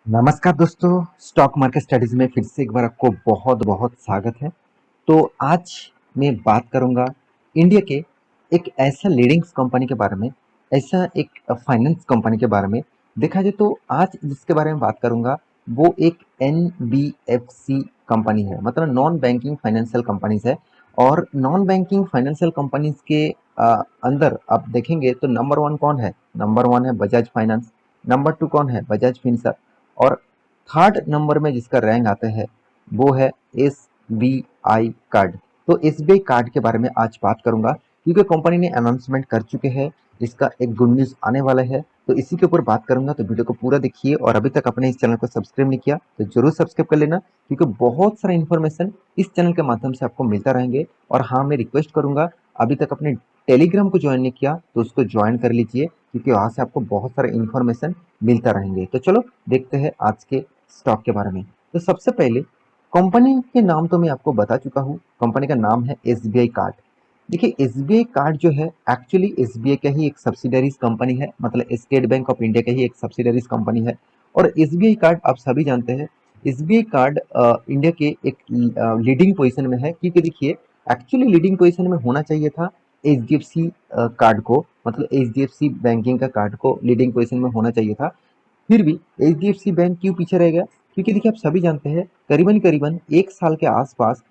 नमस्कार दोस्तों, stock market studies में फिर से एक बार आपको बहुत बहुत स्वागत है। तो आज मैं बात करूंगा इंडिया के एक ऐसा लीडिंग कंपनी के बारे में, ऐसा एक फाइनेंस कंपनी के बारे में। देखा जाए तो आज जिसके बारे में बात करूंगा वो एक एनबीएफसी कंपनी है, मतलब नॉन बैंकिंग फाइनेंशियल कंपनीज है। और नॉन बैंकिंग फाइनेंशियल कंपनीज के अंदर आप देखेंगे तो नंबर वन कौन है? नंबर वन है बजाज फाइनेंस। नंबर टू कौन है? बजाज फिनसर्व। और थर्ड नंबर में जिसका रैंक आता है वो है एस बी आई कार्ड। तो एस बी आई कार्ड के बारे में आज बात करूंगा, क्योंकि कंपनी ने अनाउंसमेंट कर चुके हैं, इसका एक गुड न्यूज आने वाला है। तो इसी के ऊपर बात करूंगा, तो वीडियो को पूरा देखिए। और अभी तक अपने इस चैनल को सब्सक्राइब नहीं किया तो जरूर सब्सक्राइब कर लेना, क्योंकि बहुत सारा इन्फॉर्मेशन इस चैनल के माध्यम से आपको मिलता रहेंगे। और हाँ, मैं रिक्वेस्ट करूंगा, अभी तक अपने टेलीग्राम को ज्वाइन नहीं किया तो उसको ज्वाइन कर लीजिए, क्योंकि वहां से आपको बहुत सारा इन्फॉर्मेशन मिलता रहेंगे। तो चलो देखते हैं आज के स्टॉक के बारे में। तो सबसे पहले कंपनी के नाम तो मैं आपको बता चुका हूँ, कंपनी का नाम है एसबीआई कार्ड। देखिए, एसबीआई कार्ड जो है एक्चुअली एसबीआई का ही एक सब्सिडरीज कंपनी है, मतलब स्टेट बैंक ऑफ इंडिया का ही एक सब्सिडरीज कंपनी है। और एसबीआई कार्ड आप सभी जानते हैं, एसबीआई कार्ड इंडिया के एक लीडिंग पोजीशन में है, क्योंकि देखिए एक्चुअली लीडिंग पोजीशन में होना चाहिए था एचडीएफसी कार्ड को, मतलब एचडीएफसी बैंकिंग का कार्ड को लीडिंग पोजीशन में होना चाहिए था। फिर भी एचडीएफसी बैंक क्यों पीछे रह गया? क्योंकि देखिए आप सभी जानते हैं, करीबन करीबन एक साल के आसपास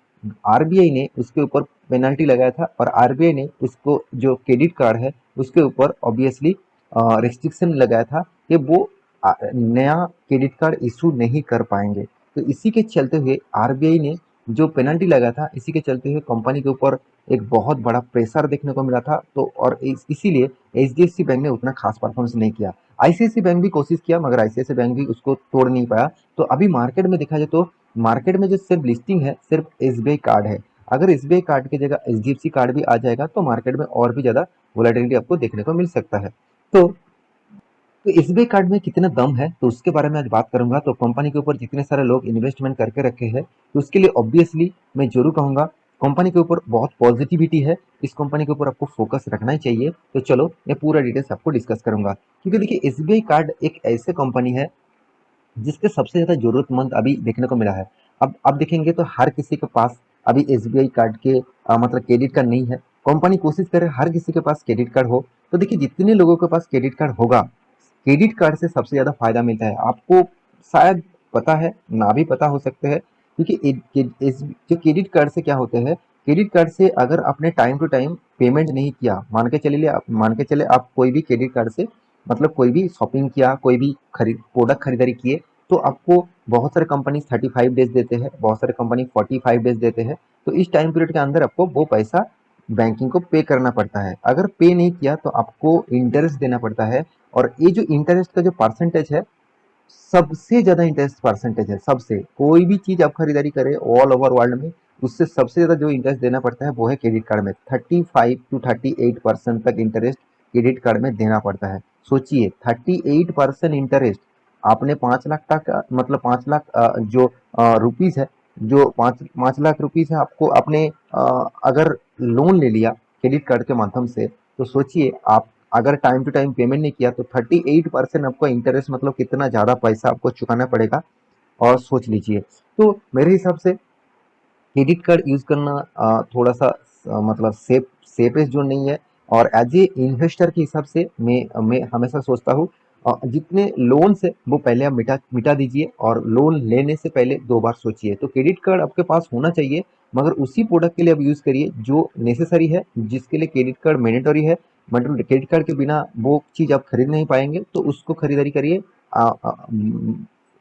आरबीआई ने उसके ऊपर पेनल्टी लगाया था, और आरबीआई ने उसको जो क्रेडिट कार्ड है उसके ऊपर ऑब्वियसली रिस्ट्रिक्शन लगाया था कि वो नया क्रेडिट कार्ड इशू नहीं कर पाएंगे। तो इसी के चलते हुए आरबीआई ने जो पेनल्टी लगाया था, इसी के चलते हुए कंपनी के ऊपर एक बहुत बड़ा प्रेशर देखने को मिला था। तो और इसीलिए एचडीएफसी बैंक ने उतना खास परफॉर्मेंस नहीं किया। आईसीआईसी बैंक भी कोशिश किया, मगर आईसीआईसी बैंक भी उसको तोड़ नहीं पाया। तो अभी मार्केट में देखा जाए तो मार्केट में जो सिर्फ लिस्टिंग है सिर्फ एसबीआई कार्ड है। अगर एसबीआई कार्ड की जगह एचडीएफसी कार्ड भी आ जाएगा तो मार्केट में और भी ज्यादा वोलेटिलिटी आपको देखने को मिल सकता है। तो एसबीआई कार्ड में कितना दम है तो उसके बारे में आज बात करूंगा। तो कंपनी के ऊपर जितने सारे लोग इन्वेस्टमेंट करके रखे हैं, तो उसके लिए ऑब्वियसली मैं जरूर कहूंगा कंपनी के ऊपर बहुत पॉजिटिविटी है। इस कंपनी के ऊपर आपको फोकस रखना ही चाहिए। तो चलो मैं पूरा डिटेल्स आपको डिस्कस करूंगा, क्योंकि देखिए एसबीआई कार्ड एक ऐसे कंपनी है जिसके सबसे ज्यादा जरूरतमंद अभी देखने को मिला है। अब देखेंगे तो हर किसी के पास अभी एसबीआई कार्ड के मतलब क्रेडिट कार्ड नहीं है। कंपनी कोशिश करे हर किसी के पास क्रेडिट कार्ड हो। तो देखिए जितने लोगों के पास क्रेडिट कार्ड होगा, क्रेडिट कार्ड से सबसे ज्यादा फायदा मिलता है आपको। शायद पता है, ना भी पता हो सकते हैं, क्योंकि जो क्रेडिट कार्ड से क्या होते हैं, क्रेडिट कार्ड से अगर आपने टाइम टू टाइम पेमेंट नहीं किया, मान के चले आप कोई भी क्रेडिट कार्ड से मतलब कोई भी शॉपिंग किया, कोई भी प्रोडक्ट खरीदारी किए, तो आपको बहुत सारे कंपनी 35 डेज देते हैं, बहुत सारे कंपनी 45 डेज देते हैं। तो इस टाइम पीरियड के अंदर आपको वो पैसा बैंकिंग को पे करना पड़ता है। अगर पे नहीं किया तो आपको इंटरेस्ट देना पड़ता है। और ये जो इंटरेस्ट का जो परसेंटेज है, सबसे ज्यादा इंटरेस्ट परसेंटेज है। सबसे कोई भी चीज आप खरीदारी करें ऑल ओवर वर्ल्ड में, उससे सबसे ज्यादा जो इंटरेस्ट देना पड़ता है वो है क्रेडिट कार्ड में। 35 to 38% तक इंटरेस्ट क्रेडिट कार्ड में देना पड़ता है। सोचिए 38% इंटरेस्ट। आपने 5 लाख तक मतलब 5 लाख जो रुपीज है, जो 5 लाख रुपीज है, आपको आपने अगर लोन ले लिया क्रेडिट कार्ड के माध्यम से, तो सोचिए आप अगर टाइम टू टाइम पेमेंट नहीं किया तो 38% आपको इंटरेस्ट, मतलब कितना ज्यादा पैसा आपको चुकाना पड़ेगा। और सोच लीजिए। तो मेरे हिसाब से क्रेडिट कार्ड यूज करना थोड़ा सा मतलब सेफेस्ट जो नहीं है। और एज ए इन्वेस्टर के हिसाब से मैं हमेशा सोचता हूँ जितने लोन है वो पहले आप मिटा मिटा दीजिए, और लोन लेने से पहले 2 बार सोचिए। तो क्रेडिट कार्ड आपके पास होना चाहिए, मगर उसी प्रोडक्ट के लिए आप यूज करिए जो नेसेसरी है, जिसके लिए क्रेडिट कार्ड मैंडेटरी है। मतलब क्रेडिट कार्ड के बिना वो चीज आप खरीद नहीं पाएंगे, तो उसको खरीदारी करिए।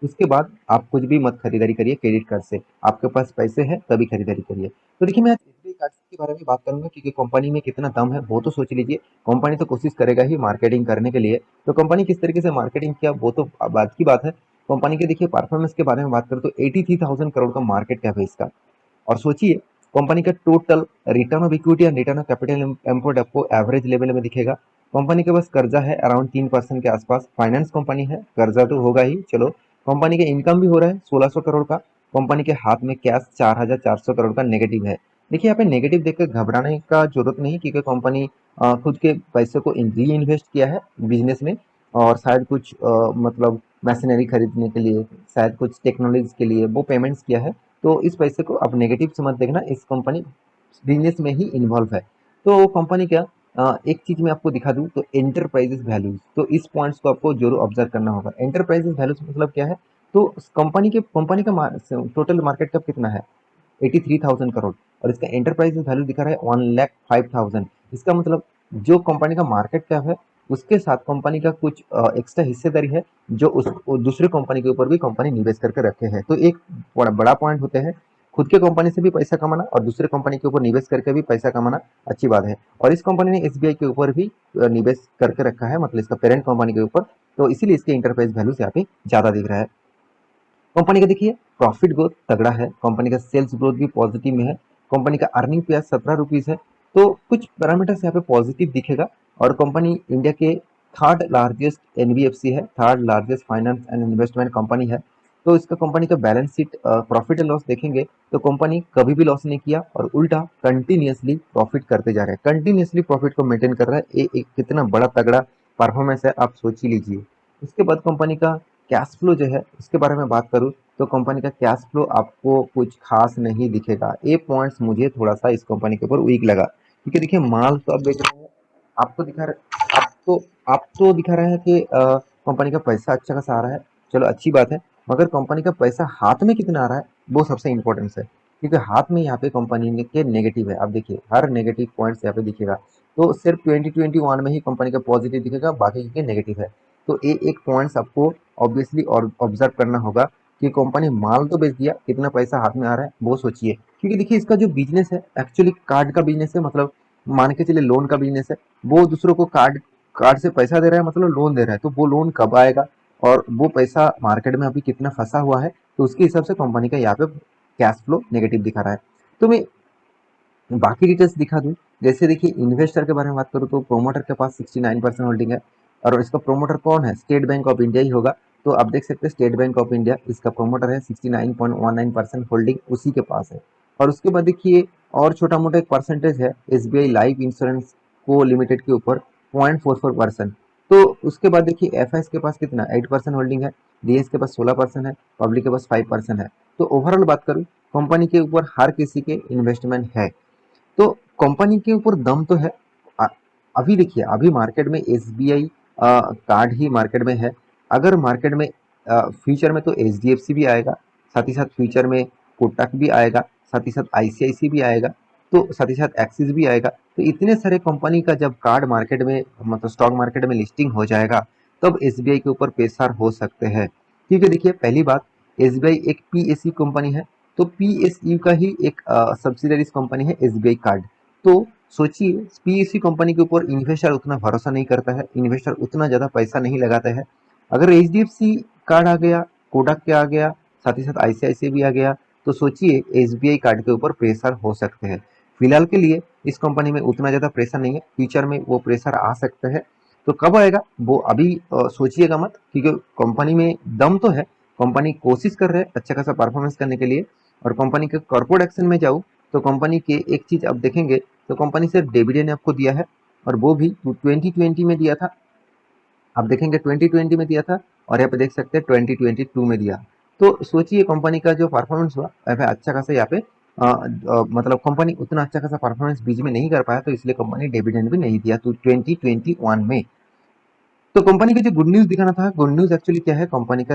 उसके बाद आप कुछ भी मत खरीदारी करिए क्रेडिट कार्ड से। आपके पास पैसे हैं तभी खरीदारी करिए। तो देखिए मैं आज एसबीआई कार्ड के बारे में बात करूंगा, क्योंकि कंपनी में कितना दम है वो तो सोच लीजिए। कंपनी तो कोशिश करेगा ही मार्केटिंग करने के लिए। तो कंपनी किस तरीके से मार्केटिंग किया वो तो बात की बात है। कंपनी के देखिए परफॉर्मेंस के बारे में बात करें तो 83,000 करोड़ का मार्केट कैप है इसका। और सोचिए कंपनी का total return of equity and return of capital employed आपको एवरेज लेवल में दिखेगा। कंपनी के पास कर्जा है अराउंड 3% के आसपास। फाइनेंस कंपनी है, कर्जा तो होगा ही, चलो। कंपनी का इनकम भी हो रहा है 1600 करोड़ का। कंपनी के हाथ में कैश 4400 करोड़ का नेगेटिव है। देखिए यहाँ पे नेगेटिव देखकर घबराने का जरूरत नहीं, क्योंकि कंपनी खुद के पैसे को री इन्वेस्ट किया है बिजनेस में। और शायद कुछ मतलब मशीनरी खरीदने के लिए, शायद कुछ टेक्नोलॉजी के लिए वो पेमेंट्स किया है। तो इस पैसे को आप नेगेटिव से मत देखना, इस कंपनी बिजनेस में ही इन्वॉल्व है। तो कंपनी क्या, एक चीज मैं आपको दिखा दूं तो एंटरप्राइजेस वैल्यूज, तो इस पॉइंट्स को आपको जरूर ऑब्जर्व करना होगा। एंटरप्राइजेस वैल्यूज मतलब क्या है, तो कंपनी का टोटल मार्केट कैप कितना है, 83,000 करोड़, और इसका एंटरप्राइज वैल्यू दिखा रहा है 1,05,000। इसका मतलब जो कंपनी का मार्केट कैप है उसके साथ कंपनी का कुछ एक्स्ट्रा हिस्सेदारी है, जो उस दूसरे कंपनी के ऊपर भी कंपनी निवेश करके रखे हैं। तो एक बड़ा पॉइंट होते हैं, खुद के कंपनी से भी पैसा कमाना और दूसरे कंपनी के ऊपर निवेश करके भी पैसा कमाना अच्छी बात है। और इस कंपनी ने एसबीआई के ऊपर भी निवेश करके रखा है, मतलब इसका पेरेंट कंपनी के ऊपर, तो इसीलिए इसके इंटरप्राइज वैल्यू यहाँ पे ज्यादा दिख रहा है। कंपनी का देखिए प्रॉफिट ग्रोथ तगड़ा है, कंपनी का सेल्स ग्रोथ भी पॉजिटिव में है, कंपनी का अर्निंग पे आज 17 रुपीज है। तो कुछ पैरामीटर्स यहाँ पे पॉजिटिव दिखेगा। और कंपनी इंडिया के थर्ड लार्जेस्ट एनबीएफसी है, third largest finance and investment company है। तो इसका कंपनी का balance sheet profit and loss देखेंगे तो कंपनी कभी भी लॉस नहीं किया और उल्टा कंटिन्यूसली प्रॉफिट करते जा रहे हैं, कंटिन्यूसली प्रॉफिट को मेंटेन कर रहा है। ये एक कितना बड़ा तगड़ा परफॉर्मेंस है, आप सोच ही लीजिए। उसके बाद कंपनी का कैश फ्लो जो है उसके बारे में बात करूँ तो कंपनी का कैश फ्लो आपको कुछ खास नहीं दिखेगा। ये पॉइंट्स मुझे थोड़ा सा इस कंपनी के ऊपर वीक लगा, क्योंकि देखिए माल तो आप बेच रहे हैं, आपको दिखा रहा आपको दिखा रहा है कि कंपनी का पैसा अच्छा खासा आ रहा है, चलो अच्छी बात है। मगर कंपनी का पैसा हाथ में कितना आ रहा है वो सबसे इंपॉर्टेंस है, क्योंकि हाथ में यहाँ पे कंपनी के नेगेटिव है। आप देखिए हर नेगेटिव पॉइंट्स यहाँ पे दिखेगा, तो सिर्फ 2021 में ही कंपनी का पॉजिटिव दिखेगा, बाकी के नेगेटिव है। तो ये एक पॉइंट्स आपको ऑब्वियसली और ऑब्जर्व करना होगा कि कंपनी माल तो बेच दिया, कितना पैसा हाथ में आ रहा है वो सोचिए। क्योंकि देखिए इसका जो बिजनेस है एक्चुअली कार्ड का बिजनेस है, मतलब मान के चलिए लोन का बिजनेस है। वो दूसरों को कार्ड कार्ड से पैसा दे रहा है, मतलब लोन दे रहा है, तो वो लोन कब आएगा और वो पैसा मार्केट में अभी कितना फंसा हुआ है, तो उसके हिसाब से कंपनी का यहाँ पे कैश फ्लो नेगेटिव दिखा रहा है। तो मैं बाकी डिटेल्स दिखा दूं, जैसे देखिए इन्वेस्टर के बारे में बात करूँ तो प्रोमोटर के पास 69% होल्डिंग है, और इसका प्रोमोटर कौन है, स्टेट बैंक ऑफ इंडिया ही होगा। तो आप देख सकते हैं स्टेट बैंक ऑफ इंडिया इसका प्रोमोटर है, 69.19% होल्डिंग उसी के पास है। और उसके बाद देखिए और छोटा मोटा एक परसेंटेज है एसबीआई लाइफ इंश्योरेंस को लिमिटेड के ऊपर 0.44%। तो उसके बाद देखिए एफ के पास कितना 8% होल्डिंग है, डीएस के पास 16% है, पब्लिक के पास 5% है। तो ओवरऑल बात करूँ कंपनी के ऊपर हर किसी के इन्वेस्टमेंट है, तो कंपनी के ऊपर दम तो है। अ- अभी देखिए अभी मार्केट में एसबीआई कार्ड ही मार्केट में है। अगर मार्केट में फ्यूचर में तो एचडीएफसी भी आएगा, साथ ही साथ फ्यूचर में कोटक भी आएगा, साथ ही साथ आईसीआईसी भी आएगा, तो साथ ही साथ एक्सिस भी आएगा। तो इतने सारे कंपनी का जब कार्ड मार्केट में मतलब स्टॉक मार्केट में लिस्टिंग हो जाएगा तब एसबीआई के ऊपर प्रेशर हो सकते हैं। क्योंकि देखिए पहली बात, एसबीआई एक पीएसयू कंपनी है, तो पीएसयू का ही एक सब्सिडरीज कंपनी है एसबीआई कार्ड। तो सोचिए पीएसयू कंपनी के ऊपर इन्वेस्टर उतना भरोसा नहीं करता है, इन्वेस्टर उतना ज़्यादा पैसा नहीं लगाता है। अगर एचडीएफसी कार्ड आ गया, कोटक के आ गया, साथ ही साथ आईसीआईसी भी आ गया, तो सोचिए एसबीआई कार्ड के ऊपर प्रेशर हो सकते हैं। फिलहाल के लिए इस कंपनी में उतना ज़्यादा प्रेशर नहीं है, फ्यूचर में वो प्रेशर आ सकता है। तो कब आएगा वो अभी सोचिएगा मत, क्योंकि कंपनी में दम तो है, कंपनी कोशिश कर रहे हैं अच्छा खासा परफॉर्मेंस करने के लिए। और कंपनी के कॉर्पोरेट एक्शन में जाऊँ तो कंपनी के एक चीज आप देखेंगे तो कंपनी सिर्फ डिविडेंड आपको दिया है, और वो भी 2020 में दिया था। आप देखेंगे 2020 में दिया था, और यहाँ पे देख सकते हैं 2022 में दिया। तो सोचिए कंपनी का जो परफॉर्मेंस हुआ अच्छा खासा यहाँ पे मतलब कंपनी उतना अच्छा खासा परफॉर्मेंस बीच में नहीं कर पाया, तो इसलिए कंपनी डिविडेंड भी नहीं दिया तो 2021 में। तो कंपनी का जो गुड न्यूज दिखाना था, गुड न्यूज एक्चुअली क्या है, कंपनी का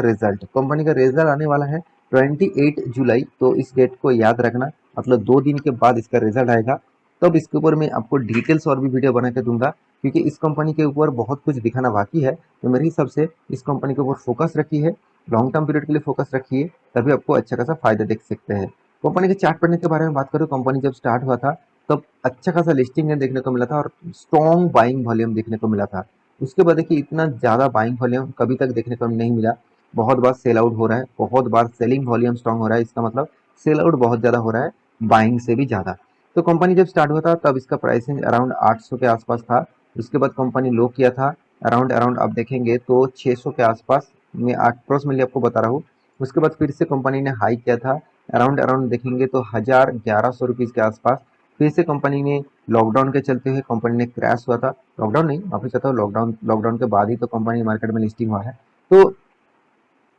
रिजल्ट आने वाला है 28 जुलाई। तो इस डेट को याद रखना, मतलब 2 दिन के बाद इसका रिजल्ट आएगा। तब इसके ऊपर मैं आपको डिटेल्स और भी वीडियो बना के दूंगा, क्योंकि इस कंपनी के ऊपर बहुत कुछ दिखाना बाकी है। तो मेरे हिसाब से इस कंपनी के ऊपर फोकस रखिए, लॉन्ग टर्म पीरियड के लिए फोकस रखिए, तभी आपको अच्छा खासा फायदा देख सकते हैं। कंपनी के चार्ट पढ़ने के बारे में बात करूँ, कंपनी जब स्टार्ट हुआ था तब अच्छा खासा लिस्टिंग देखने को मिला था और स्ट्रॉन्ग बाइंग वॉल्यूम देखने को मिला था। उसके बाद देखिए इतना ज़्यादा बाइंग वॉल्यूम कभी तक देखने को नहीं मिला। बहुत बार सेल आउट हो रहा है, बहुत बार सेलिंग वॉल्यूम स्ट्रांग हो रहा है, इसका मतलब सेल आउट बहुत ज़्यादा हो रहा है बाइंग से भी ज़्यादा। तो कंपनी जब स्टार्ट हुआ था तब इसका प्राइसिंग अराउंड 800 के आसपास था। उसके बाद कंपनी लो किया था अराउंड अराउंड आप देखेंगे तो 600 के आसपास, मैं अप्रोक्सीमेटली आपको बता रहा हूँ। उसके बाद फिर से कंपनी ने हाई किया था अराउंड अराउंड देखेंगे तो 1100 रुपीज़ के आसपास। फिर से कंपनी ने लॉकडाउन के चलते हुए कंपनी ने क्रैश हुआ था, लॉकडाउन नहीं माफी चाहता हूँ, लॉकडाउन लॉकडाउन के बाद ही तो कंपनी मार्केट में लिस्टिंग हुआ है। तो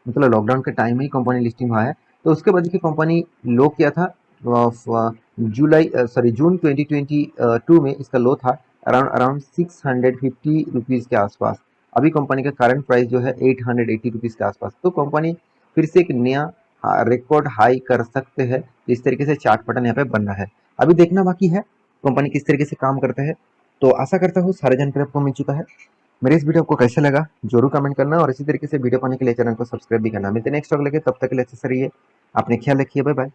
मतलब लॉकडाउन के टाइम में ही कंपनी लिस्टिंग हुआ है। तो उसके बाद की कंपनी लो किया था, जून 2022 में इसका लो था अराउंड अराउंड 650 रुपीज़ के आसपास। अभी कंपनी का करंट प्राइस जो है 880 रुपीज़ के आसपास। तो कंपनी फिर से एक नया रिकॉर्ड हाई कर सकते हैं। इस तरीके से चार्ट पैटर्न यहाँ पे बन रहा है। अभी देखना बाकी है कंपनी किस तरीके से काम करते हैं। तो आशा करता हूँ सारे जानकारी आपको मिल चुका है। मेरे इस वीडियो आपको कैसा लगा जरूर कमेंट करना, और इसी तरीके से वीडियो पाने के लिए चैनल को सब्सक्राइब भी करना। मिलते हैं नेक्स्ट व्लॉग लेके, तब तक के लिए अच्छे से रहिए, अपने ख्याल रखिए, बाय बाय।